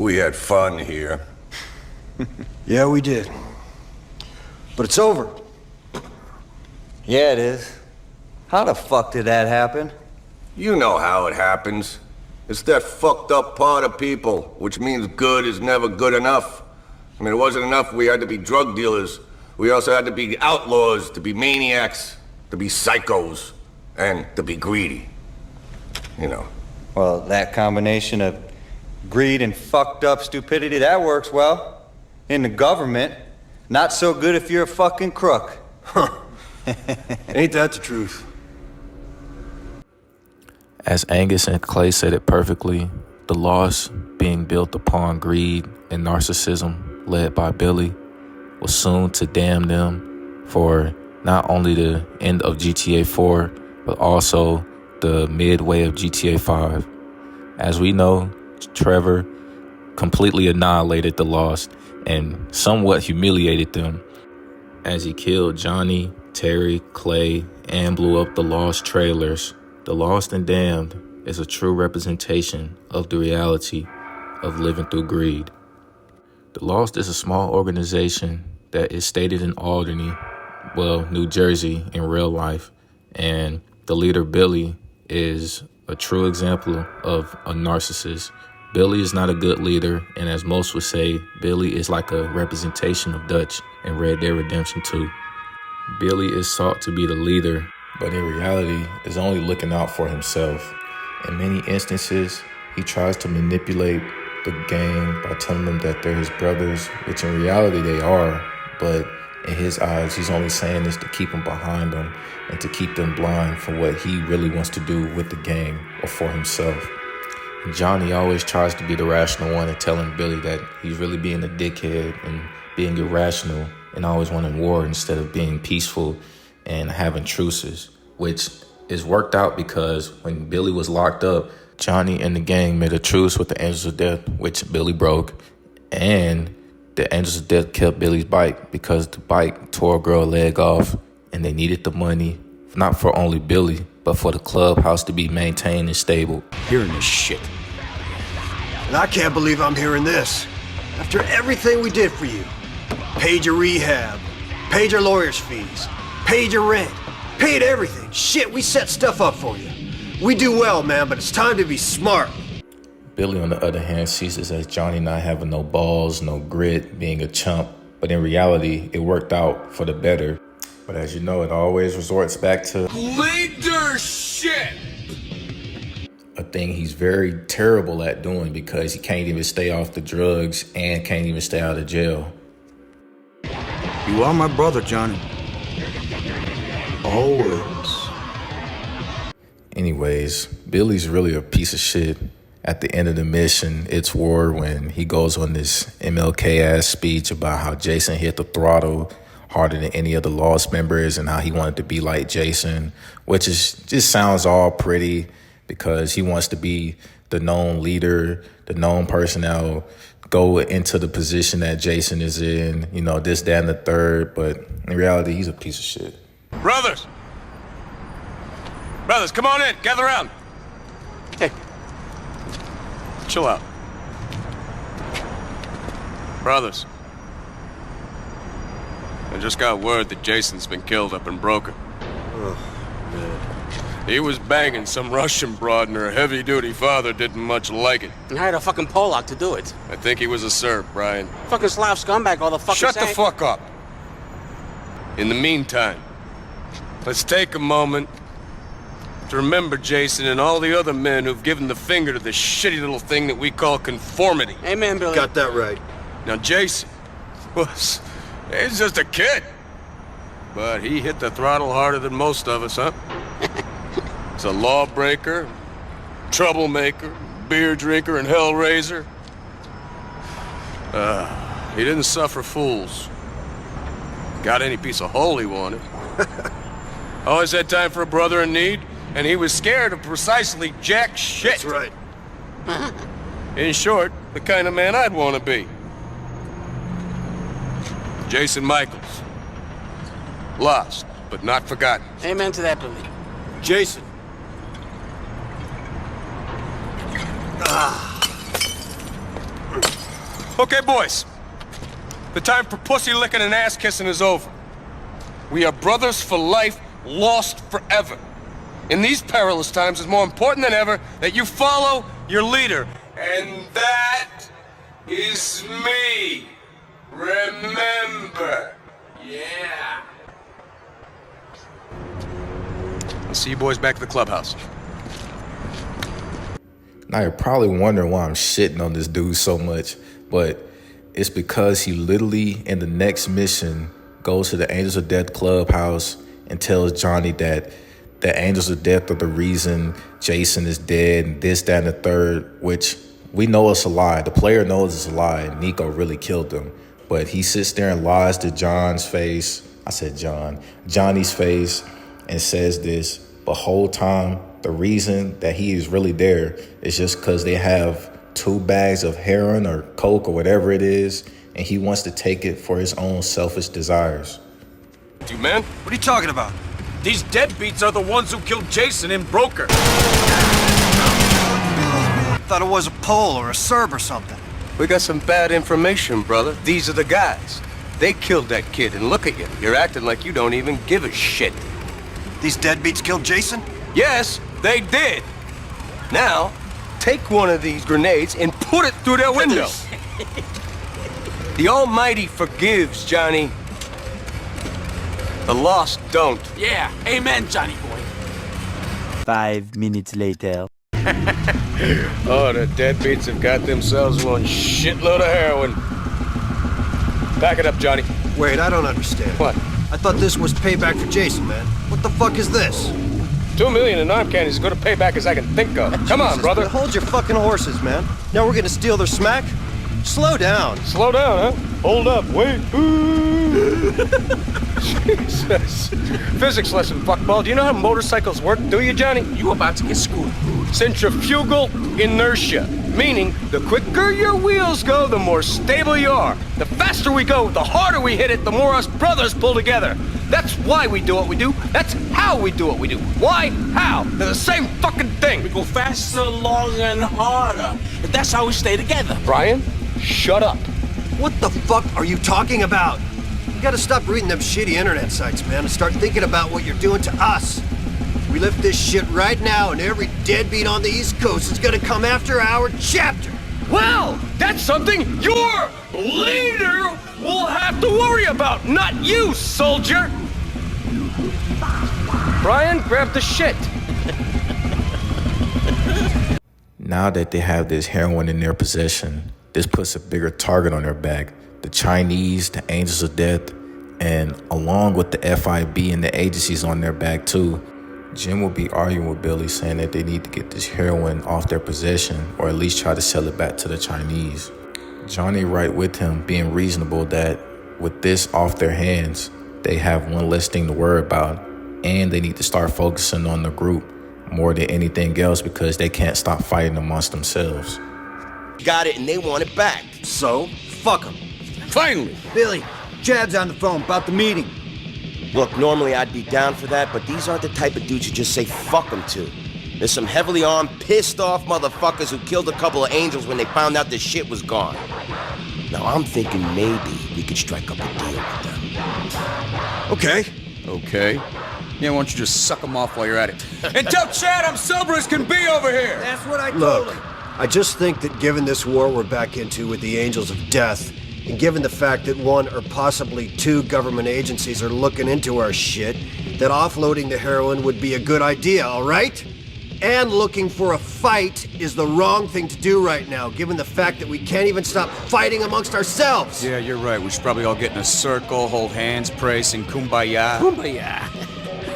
We had fun here. Yeah, we did. But it's over. Yeah, it is. How the fuck did that happen? You know how it happens. It's that fucked up part of people, which means good is never good enough. I mean, it wasn't enough we had to be drug dealers. We also had to be outlaws, to be maniacs, to be psychos, and to be greedy. You know. Well, that combination of greed and fucked up stupidity, that works well. In the government, not so good if you're a fucking crook. Huh. Ain't that the truth? As Angus and Clay said it perfectly, the loss being built upon greed and narcissism, led by Billy, was soon to damn them for not only the end of GTA 4, but also the midway of GTA 5. As we know, Trevor completely annihilated the Lost and somewhat humiliated them as he killed Johnny, Terry, Clay, and blew up the Lost trailers. The Lost and Damned is a true representation of the reality of living through greed. The Lost is a small organization that is stated in Albany, well, New Jersey in real life, and the leader, Billy, is a true example of a narcissist. Billy is not a good leader, and as most would say, Billy is like a representation of Dutch in Red Dead Redemption 2. Billy is sought to be the leader, but in reality is only looking out for himself. In many instances, he tries to manipulate the gang by telling them that they're his brothers, which in reality they are, but in his eyes, he's only saying this to keep them behind him and to keep them blind for what he really wants to do with the gang or for himself. Johnny always tries to be the rational one and telling Billy that he's really being a dickhead and being irrational and always wanting war instead of being peaceful and having truces, which is worked out because when Billy was locked up, Johnny and the gang made a truce with the Angels of Death, which Billy broke, and the Angels of Death kept Billy's bike because the bike tore a girl's leg off and they needed the money, not for only Billy, but for the clubhouse to be maintained and stable. Hearing this shit. And I can't believe I'm hearing this. After everything we did for you. Paid your rehab, paid your lawyer's fees, paid your rent, paid everything. Shit, we set stuff up for you. We do well, man, but it's time to be smart. Billy, on the other hand, sees this as Johnny not having no balls, no grit, being a chump. But in reality, it worked out for the better. But as you know, it always resorts back to leadership. A thing he's very terrible at doing because he can't even stay off the drugs and can't even stay out of jail. You are my brother, Johnny. Always. Anyways, Billy's really a piece of shit. At the end of the mission, it's war when he goes on this MLK-ass speech about how Jason hit the throttle harder than any of the Lost members and how he wanted to be like Jason, which is just sounds all pretty because he wants to be the known leader, the known person that'll go into the position that Jason is in, you know, this, that, and the third, but in reality, he's a piece of shit. Brothers! Brothers, come on in, gather around. Hey. Chill out. Brothers. I just got word that Jason's been killed up in Broker. Oh, man. He was banging some Russian broad and her heavy-duty father didn't much like it. And hired a fucking Polak to do it. I think he was a Serb, Brian. Fucking Slav scumbag all the fucking Shut the fuck up. In the meantime, let's take a moment to remember Jason and all the other men who've given the finger to this shitty little thing that we call conformity. Amen, Billy. Got that right. Now, Jason he's just a kid. But he hit the throttle harder than most of us, huh? He's a lawbreaker, troublemaker, beer drinker, and hellraiser. He didn't suffer fools. Got any piece of hole he wanted. Always had time for a brother in need, and he was scared of precisely jack shit. That's right. In short, the kind of man I'd want to be. Jason Michaels. Lost, but not forgotten. Amen to that, Billy. Jason. Okay, boys. The time for pussy licking and ass kissing is over. We are brothers for life, lost forever. In these perilous times, it's more important than ever that you follow your leader. And that is me. Remember. Yeah. I'll see you boys back at the clubhouse. Now you're probably wondering why I'm shitting on this dude so much, but it's because he literally, in the next mission, goes to the Angels of Death clubhouse and tells Johnny that the Angels of Death are the reason Jason is dead and this, that, and the third, which we know it's a lie. The player knows it's a lie. Nico really killed him. But he sits there and lies to Johnny's face and says this. The whole time, the reason that he is really there is just because they have 2 bags of heroin or coke or whatever it is, and he wants to take it for his own selfish desires. You man? What are you talking about? These deadbeats are the ones who killed Jason in Broker. Thought it was a Pole or a Serb or something. We got some bad information, brother. These are the guys. They killed that kid, and look at you. You're acting like you don't even give a shit. These deadbeats killed Jason? Yes, they did. Now, take one of these grenades and put it through their window. The Almighty forgives, Johnny. The lost don't. Yeah, amen, Johnny boy. 5 minutes later. Oh, the deadbeats have got themselves one shitload of heroin. Back it up, Johnny. Wait, I don't understand. What? I thought this was payback for Jason, man. What the fuck is this? 2 million in arm candy is as good a payback as I can think of. Come on, Jesus, brother. man, hold your fucking horses, man. Now we're gonna steal their smack? Slow down. Slow down, huh? Hold up, wait. Jesus. Physics lesson, fuckball. Do you know how motorcycles work, do you, Johnny? You about to get schooled. Centrifugal inertia, meaning the quicker your wheels go, the more stable you are. The faster we go, the harder we hit it, the more us brothers pull together. That's why we do what we do. That's how we do what we do. Why? How? They're the same fucking thing. We go faster, longer, and harder. But that's how we stay together. Brian, shut up. What the fuck are you talking about? You gotta stop reading them shitty internet sites, man, and start thinking about what you're doing to us. We lift this shit right now, and every deadbeat on the East Coast is gonna come after our chapter. Well, that's something your leader will have to worry about, not you, soldier. Brian, grab the shit. Now that they have this heroin in their possession, this puts a bigger target on their back. The Chinese, the Angels of Death, and along with the FIB and the agencies on their back too. Jim will be arguing with Billy, saying that they need to get this heroin off their possession or at least try to sell it back to the Chinese. Johnny right with him, being reasonable that with this off their hands, they have one less thing to worry about, and they need to start focusing on the group more than anything else because they can't stop fighting amongst themselves. Got it, and they want it back. So, fuck them. Finally. Billy, Jab's on the phone about the meeting. Look, normally I'd be down for that, but these aren't the type of dudes you just say fuck them to. There's some heavily armed, pissed off motherfuckers who killed a couple of angels when they found out the shit was gone. Now I'm thinking maybe we could strike up a deal with them. Okay. Okay. Yeah, why don't you just suck them off while you're at it? And tell Chad I'm sober as can be over here! That's what I told him. I just think that given this war we're back into with the Angels of Death, and given the fact that 1 or possibly 2 government agencies are looking into our shit, that offloading the heroin would be a good idea, all right? And looking for a fight is the wrong thing to do right now, given the fact that we can't even stop fighting amongst ourselves. Yeah, you're right. We should probably all get in a circle, hold hands, pray, sing kumbaya. Kumbaya.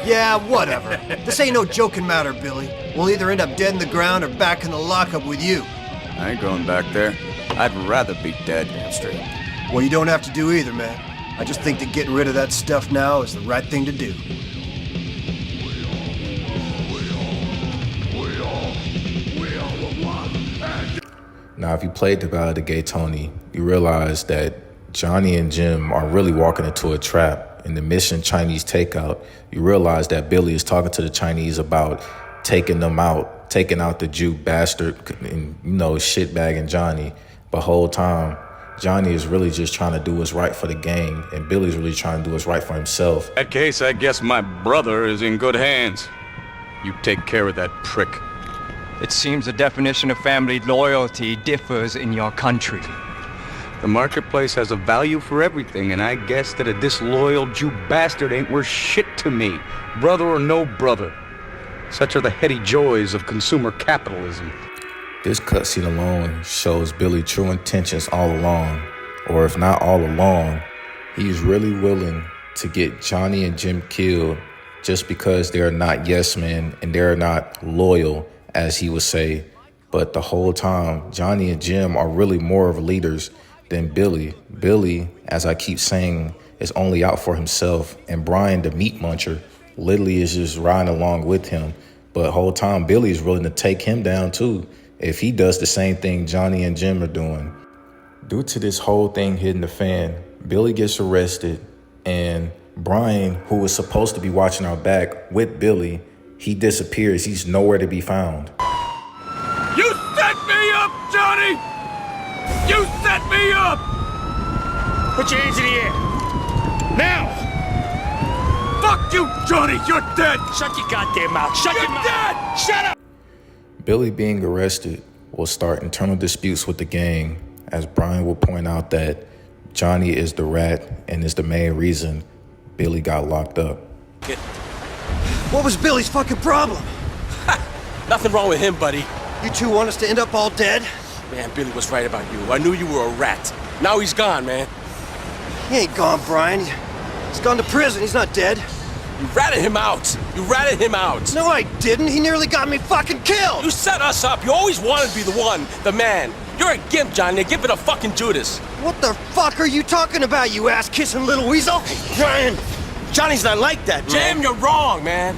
Yeah, whatever. This ain't no joking matter, Billy. We'll either end up dead in the ground or back in the lockup with you. I ain't going back there. I'd rather be dead. Damn straight. Well, you don't have to do either, man. I just think that getting rid of that stuff now is the right thing to do. Now, if you played the Ballad of Gay Tony, you realize that Johnny and Jim are really walking into a trap. In the mission Chinese Takeout, you realize that Billy is talking to the Chinese about taking them out, taking out the Jew bastard and, shitbagging Johnny. But whole time, Johnny is really just trying to do what's right for the gang, and Billy's really trying to do what's right for himself. In that case, I guess my brother is in good hands. You take care of that prick. It seems the definition of family loyalty differs in your country. The marketplace has a value for everything, and I guess that a disloyal Jew bastard ain't worth shit to me, brother or no brother. Such are the heady joys of consumer capitalism. This cutscene alone shows Billy's true intentions all along, or if not all along, he's really willing to get Johnny and Jim killed just because they're not yes men and they're not loyal, as he would say. But the whole time, Johnny and Jim are really more of leaders than Billy. Billy, as I keep saying, is only out for himself, and Brian, the meat muncher, literally is just riding along with him. But the whole time, Billy is willing to take him down too, if he does the same thing Johnny and Jim are doing. Due to this whole thing hitting the fan, Billy gets arrested, and Brian, who was supposed to be watching our back with Billy, he disappears. He's nowhere to be found. You set me up, Johnny! You set me up! Put your hands in the air. Now! Fuck you, Johnny! You're dead! Shut your goddamn mouth! Shut your mouth! Dead! Shut up! Billy being arrested will start internal disputes with the gang, as Brian will point out that Johnny is the rat and is the main reason Billy got locked up. What was Billy's fucking problem? Nothing wrong with him, buddy. You two want us to end up all dead? Man, Billy was right about you. I knew you were a rat. Now he's gone, man. He ain't gone, Brian. He's gone to prison. He's not dead. You ratted him out. You ratted him out. No, I didn't. He nearly got me fucking killed. You set us up. You always wanted to be the one, the man. You're a gimp, Johnny. A gimp and a fucking Judas. What the fuck are you talking about, you ass-kissing little weasel? Brian, Johnny's not like that, man. Jim, you're wrong, man.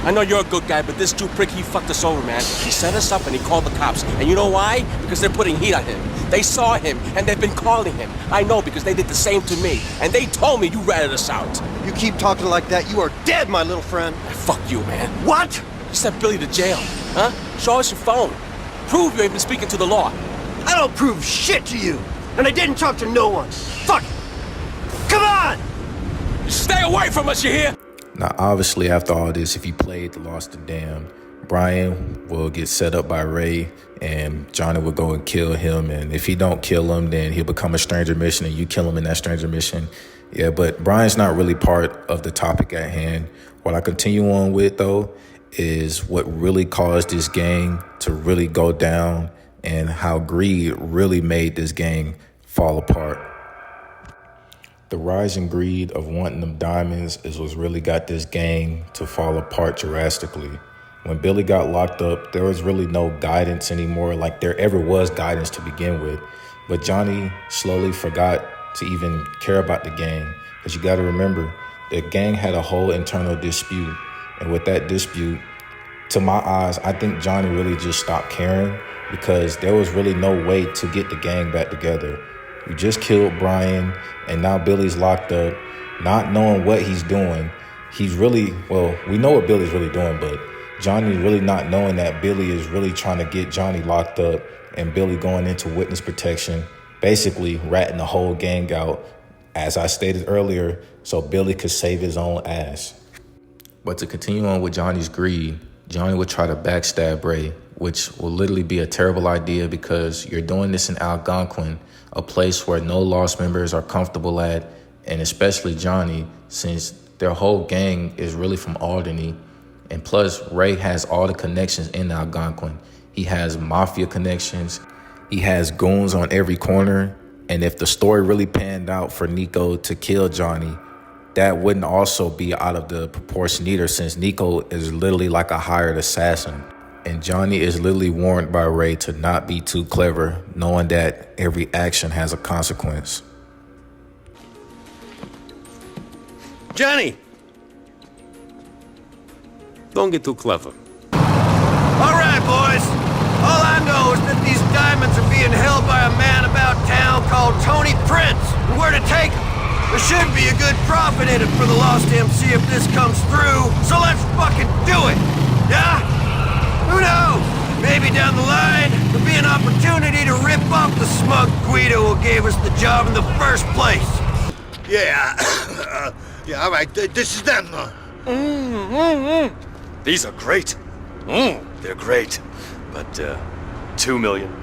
I know you're a good guy, but this Jew prick, he fucked us over, man. He set us up and he called the cops. And you know why? Because they're putting heat on him. They saw him, and they've been calling him. I know, because they did the same to me. And they told me you ratted us out. You keep talking like that, you are dead, my little friend. Fuck you, man. What? You sent Billy to jail, huh? Show us your phone. Prove you ain't been speaking to the law. I don't prove shit to you. And I didn't talk to no one. Fuck. Come on! Stay away from us, you hear? Now, obviously, after all this, if he played the Lost and Damned, Brian will get set up by Ray, and Johnny will go and kill him. And if he don't kill him, then he'll become a stranger mission, and you kill him in that stranger mission. Yeah, but Brian's not really part of the topic at hand. What I continue on with, though, is what really caused this gang to really go down and how greed really made this gang fall apart. The rise in greed of wanting them diamonds is what's really got this gang to fall apart drastically. When Billy got locked up, there was really no guidance anymore, like there ever was guidance to begin with. But Johnny slowly forgot to even care about the gang. Because you got to remember, the gang had a whole internal dispute. And with that dispute, to my eyes, I think Johnny really just stopped caring because there was really no way to get the gang back together. We just killed Brian, and now Billy's locked up, not knowing what he's doing. He's really, well, we know what Billy's really doing, but Johnny's really not knowing that Billy is really trying to get Johnny locked up and Billy going into witness protection, basically ratting the whole gang out, as I stated earlier, so Billy could save his own ass. But to continue on with Johnny's greed, Johnny would try to backstab Ray, which will literally be a terrible idea because you're doing this in Algonquin, a place where no Lost members are comfortable at, and especially Johnny, since their whole gang is really from Albany. And plus, Ray has all the connections in Algonquin. He has mafia connections. He has goons on every corner. And if the story really panned out for Nico to kill Johnny, that wouldn't also be out of the proportion either, since Nico is literally like a hired assassin. And Johnny is literally warned by Ray to not be too clever, knowing that every action has a consequence. Johnny! Don't get too clever. All right, boys. All I know is that these diamonds are being held by a man about town called Tony Prince. And we're to take them. There should be a good profit in it for the Lost MC if this comes through. So let's fucking do it. Yeah? Who knows? Maybe down the line, there'll be an opportunity to rip off the smug Guido Nito who gave us the job in the first place. Yeah. Yeah, all right. This is them. These are great. They're great. But, 2 million.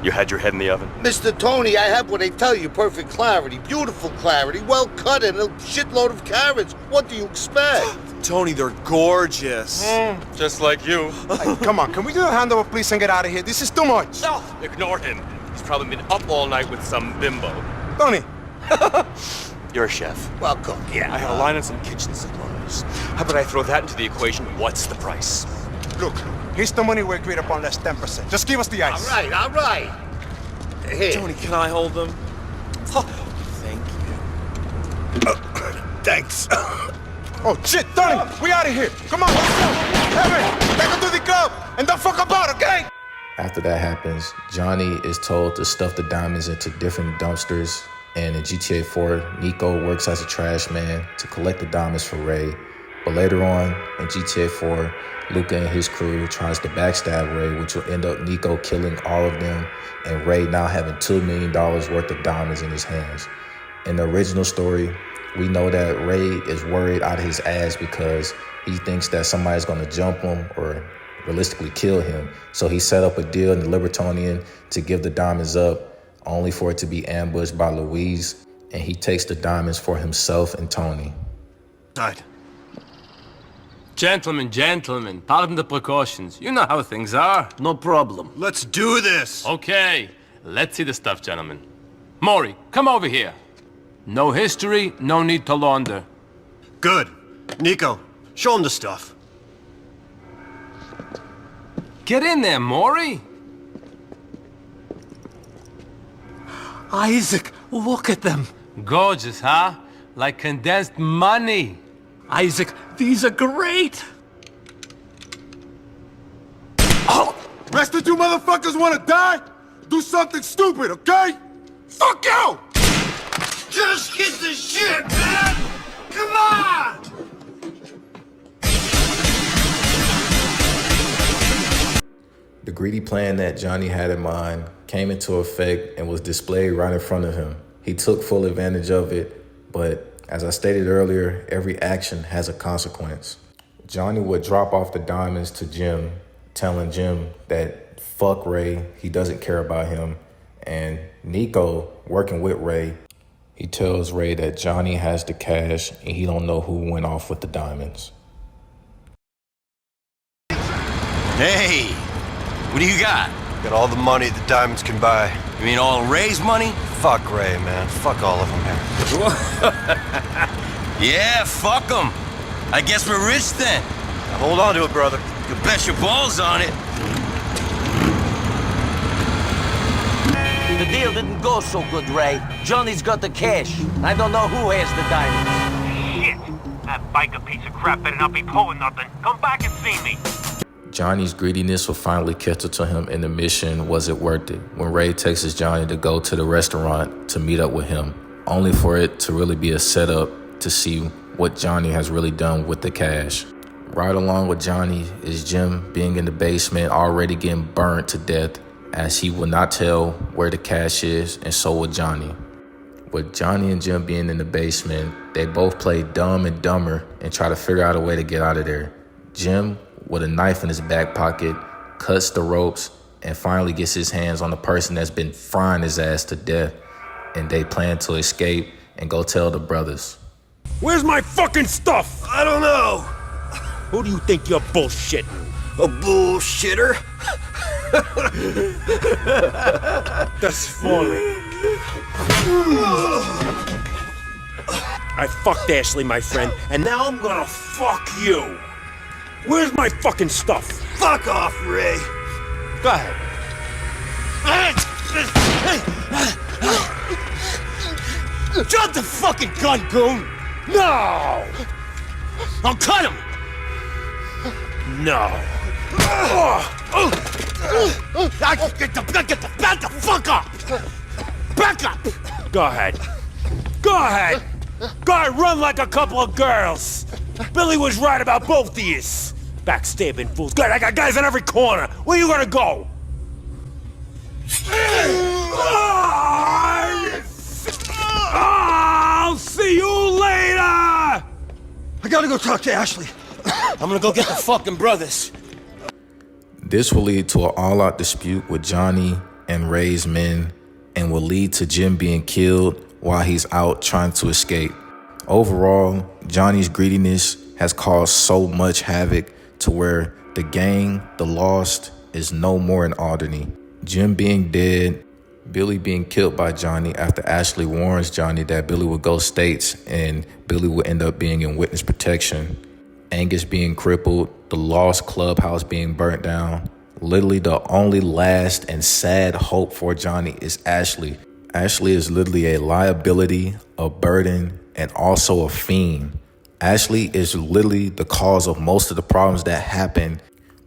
You had your head in the oven? Mr. Tony, I have what I tell you. Perfect clarity. Beautiful clarity. Well cut and a shitload of carrots. What do you expect? Tony, they're gorgeous. Just like you. Hey, come on, can we get a handover, please, and get out of here? This is too much. No, ignore him. He's probably been up all night with some bimbo. Tony. You're a chef. Well, cook, yeah. I have a line on some kitchen supplies. How about I throw that into the equation? What's the price? Look, here's the money we agreed upon, less 10%. Just give us the ice. All right, all right. Here. Tony, can I hold them? Thank you. Thanks. Oh, shit, Tony, we out of here. Come on, let's go. Evan, take her to the club, and don't fuck about, okay? After that happens, Johnny is told to stuff the diamonds into different dumpsters, and in GTA 4, Nico works as a trash man to collect the diamonds for Ray. But later on, in GTA 4, Luca and his crew tries to backstab Ray, which will end up Nico killing all of them, and Ray now having $2 million worth of diamonds in his hands. In the original story, we know that Ray is worried out of his ass because he thinks that somebody's gonna jump him or realistically kill him. So he set up a deal in the Libertonian to give the diamonds up, only for it to be ambushed by Louise, and he takes the diamonds for himself and Tony. Side. Gentlemen, pardon the precautions. You know how things are. No problem. Let's do this. Okay, let's see the stuff, gentlemen. Maury, come over here. No history, no need to launder. Good. Nico, show him the stuff. Get in there, Maury. Isaac, look at them. Gorgeous, huh? Like condensed money. Isaac, these are great. Oh! Rest of you motherfuckers wanna die? Do something stupid, okay? Fuck you! Just get the shit, man! Come on! The greedy plan that Johnny had in mind came into effect and was displayed right in front of him. He took full advantage of it, but as I stated earlier, every action has a consequence. Johnny would drop off the diamonds to Jim, telling Jim that fuck Ray, he doesn't care about him. And Nico, working with Ray, he tells Ray that Johnny has the cash and he don't know who went off with the diamonds. Hey, what do you got? Got all the money the diamonds can buy. You mean all Ray's money? Fuck Ray, man. Fuck all of them here. Yeah, fuck them. I guess we're rich then. Now hold on to it, brother. You bet your balls on it. The deal didn't go so good, Ray. Johnny's got the cash. I don't know who has the diamonds. Shit! That biker piece of crap better not be pulling nothing. Come back and see me. Johnny's greediness will finally catch up to him in the mission, was it worth it? When Ray takes Johnny to go to the restaurant to meet up with him, only for it to really be a setup to see what Johnny has really done with the cash. Right along with Johnny is Jim being in the basement, already getting burnt to death, as he will not tell where the cash is, and so will Johnny. With Johnny and Jim being in the basement, they both play Dumb and Dumber and try to figure out a way to get out of there. Jim, with a knife in his back pocket, cuts the ropes and finally gets his hands on the person that's been frying his ass to death, and they plan to escape and go tell the brothers. Where's my fucking stuff? I don't know. Who do you think you're bullshitting? A bullshitter? That's funny. I fucked Ashley, my friend, and now I'm gonna fuck you. Where's my fucking stuff? Fuck off, Ray. Go ahead. Drop the fucking gun, goon! No! I'll cut him! No. Back the fuck up! Back up! Go ahead. Go ahead! Go ahead, run like a couple of girls! Billy was right about both of yous! Backstabbing fools. Good, I got guys on every corner. Where you gonna go? gotta go talk to Ashley. I'm gonna go get the fucking brothers. This will lead to an all-out dispute with Johnny and Ray's men and will lead to Jim being killed while he's out trying to escape. Overall, Johnny's greediness has caused so much havoc to where the gang, the Lost, is no more in Alderney. Jim being dead, Billy being killed by Johnny after Ashley warns Johnny that Billy would go states and Billy would end up being in witness protection. Angus being crippled, the Lost clubhouse being burnt down. Literally the only last and sad hope for Johnny is Ashley. Ashley is literally a liability, a burden, and also a fiend. Ashley is literally the cause of most of the problems that happened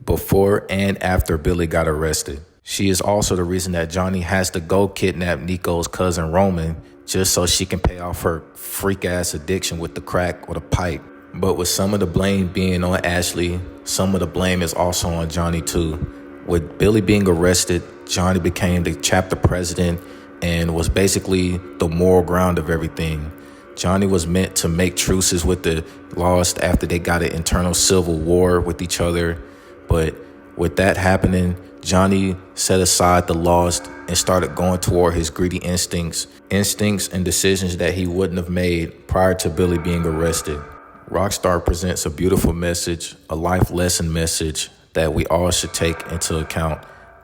before and after Billy got arrested. She is also the reason that Johnny has to go kidnap Nico's cousin Roman just so she can pay off her freak-ass addiction with the crack or the pipe. But with some of the blame being on Ashley, some of the blame is also on Johnny too. With Billy being arrested, Johnny became the chapter president and was basically the moral ground of everything. Johnny was meant to make truces with the Lost after they got an internal civil war with each other. But with that happening, Johnny set aside the Lost and started going toward his greedy instincts and decisions that he wouldn't have made prior to Billy being arrested. Rockstar presents a beautiful message, a life lesson message that we all should take into account,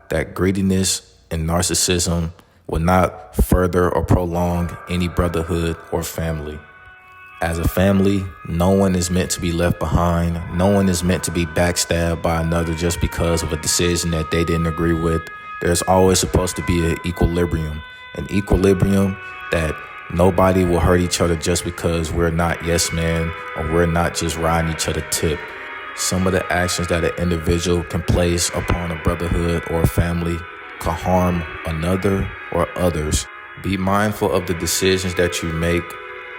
that greediness and narcissism will not further or prolong any brotherhood or family. As a family, no one is meant to be left behind. No one is meant to be backstabbed by another just because of a decision that they didn't agree with. There's always supposed to be an equilibrium that nobody will hurt each other just because we're not yes men or we're not just riding each other tip. Some of the actions that an individual can place upon a brotherhood or a family can harm another or others. Be mindful of the decisions that you make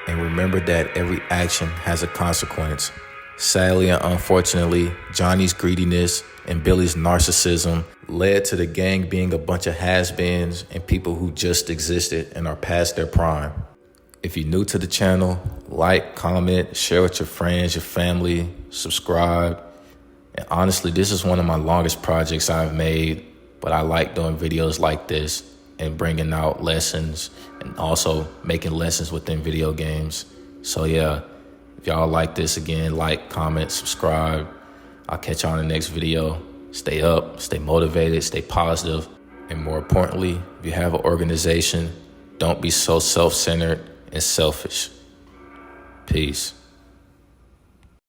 and remember that every action has a consequence. Sadly and unfortunately, Johnny's greediness and Billy's narcissism led to the gang being a bunch of has-beens and people who just existed and are past their prime. If you're new to the channel, like, comment, share with your friends, your family, subscribe. And honestly, this is one of my longest projects I've made, but I like doing videos like this and bringing out lessons and also making lessons within video games. So yeah, if y'all like this, again, like, comment, subscribe. I'll catch y'all in the next video. Stay up, stay motivated, stay positive. And more importantly, if you have an organization, don't be so self-centered and selfish. Peace.